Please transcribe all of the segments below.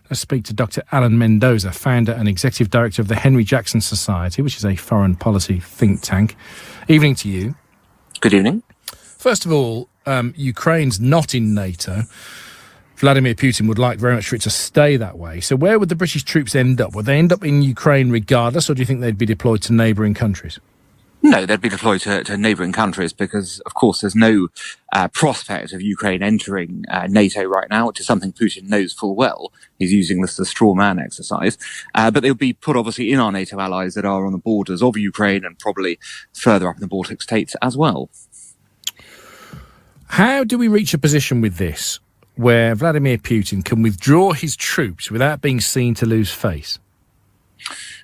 Let's speak to Dr. Alan Mendoza, founder and executive director of the Henry Jackson Society, which is a foreign policy think tank. Evening to you. Good evening. First of all, Ukraine's not in NATO. Vladimir Putin would like very much for it to stay that way. So where would the British troops end up? Would they end up in Ukraine regardless, or do you think they'd be deployed to neighbouring countries? No, they'd be deployed to neighbouring countries because, of course, there's no prospect of Ukraine entering NATO right now, which is something Putin knows full well. He's using this as a straw man exercise. But they'll be put, obviously, in our NATO allies that are on the borders of Ukraine and probably further up in the Baltic states as well. How do we reach a position with this where Vladimir Putin can withdraw his troops without being seen to lose face?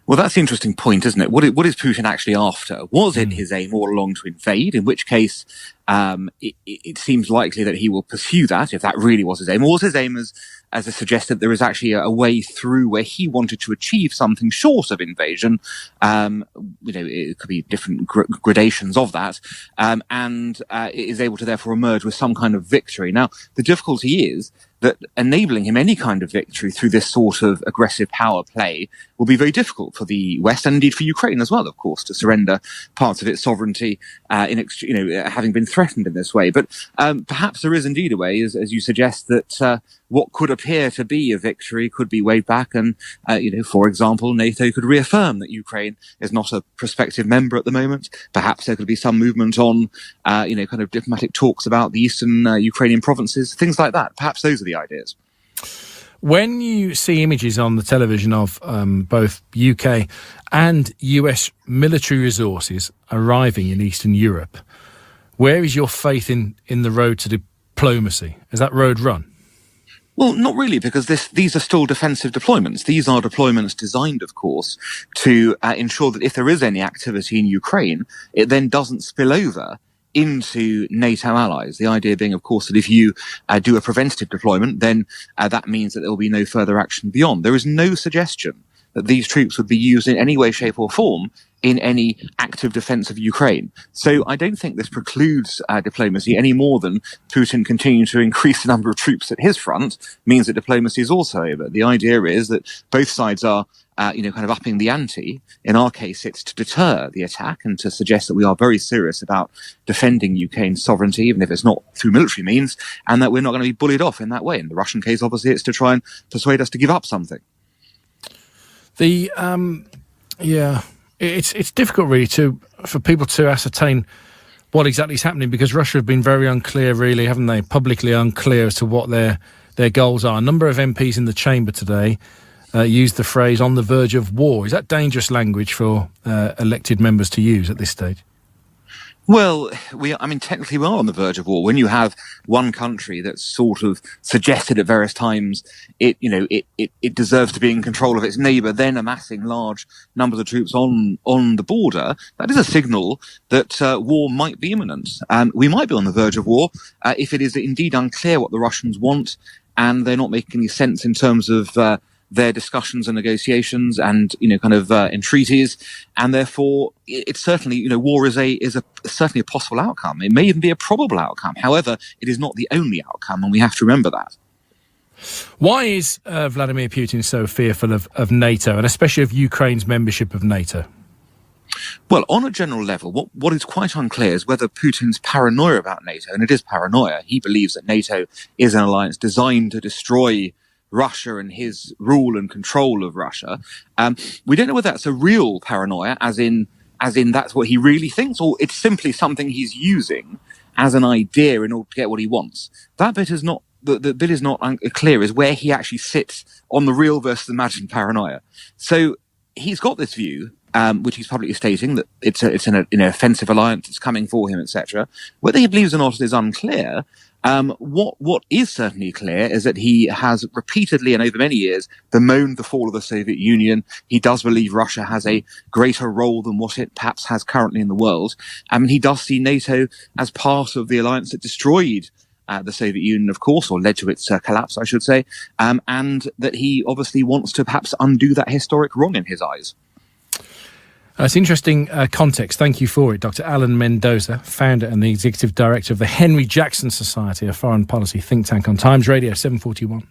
Well, that's the interesting point, isn't it? What is Putin actually after? Was it his aim all along to invade, in which case it seems likely that he will pursue that, if that really was his aim? Or was his aim, as I suggested, there is actually a way through where he wanted to achieve something short of invasion? It could be different gradations of that, and is able to therefore emerge with some kind of victory. Now, the difficulty is that enabling him any kind of victory through this sort of aggressive power play will be very difficult for the West, and indeed for Ukraine as well, of course, to surrender parts of its sovereignty, having been threatened in this way. But perhaps there is indeed a way, as you suggest, that what could appear to be a victory could be waved back, and for example, NATO could reaffirm that Ukraine is not a prospective member at the moment. Perhaps there could be some movement on, kind of diplomatic talks about the eastern Ukrainian provinces, things like that. Perhaps those are the ideas. When you see images on the television of both UK and US military resources arriving in Eastern Europe, where is your faith in the road to diplomacy? Is that road run? Well, not really, because these are still defensive deployments. These are deployments designed, of course, to ensure that if there is any activity in Ukraine, it then doesn't spill over into NATO allies. The idea being, of course, that if you do a preventative deployment, then that means that there will be no further action beyond. There is no suggestion that these troops would be used in any way, shape or form in any active defence of Ukraine. So I don't think this precludes diplomacy any more than Putin continuing to increase the number of troops at his front means that diplomacy is also over. The idea is that both sides are kind of upping the ante. In our case, it's to deter the attack and to suggest that we are very serious about defending Ukraine's sovereignty, even if it's not through military means, and that we're not going to be bullied off in that way. In the Russian case, obviously, it's to try and persuade us to give up something. It's difficult really for people to ascertain what exactly is happening, because Russia have been very unclear, really, haven't they? Publicly unclear as to what their goals are. A number of MPs in the chamber today used the phrase "on the verge of war." Is that dangerous language for elected members to use at this stage? Well, technically we are on the verge of war. When you have one country that's sort of suggested at various times it deserves to be in control of its neighbour, then amassing large numbers of troops on the border, that is a signal that war might be imminent. We might be on the verge of war if it is indeed unclear what the Russians want, and they're not making any sense in terms of their discussions and negotiations and entreaties, and therefore it's certainly war is certainly a possible outcome. It may even be a probable outcome. However, it is not the only outcome, and we have to remember that. Why is Vladimir Putin so fearful of NATO, and especially of Ukraine's membership of NATO? Well, on a general level, what is quite unclear is whether Putin's paranoia about NATO, and it is paranoia. He believes that NATO is an alliance designed to destroy Russia and his rule and control of Russia. We don't know whether that's a real paranoia, as in that's what he really thinks, or it's simply something he's using as an idea in order to get what he wants. That bit is not. The bit is not clear, is where he actually sits on the real versus imagined paranoia. So he's got this view, which he's publicly stating, that it's an offensive alliance, it's coming for him, etc. Whether he believes or not is unclear. What is certainly clear is that he has repeatedly and over many years bemoaned the fall of the Soviet Union. He does believe Russia has a greater role than what it perhaps has currently in the world. And he does see NATO as part of the alliance that destroyed the Soviet Union, of course, or led to its collapse, I should say, and that he obviously wants to perhaps undo that historic wrong in his eyes. It's interesting context. Thank you for it. Dr. Alan Mendoza, founder and the executive director of the Henry Jackson Society, a foreign policy think tank, on Times Radio 741.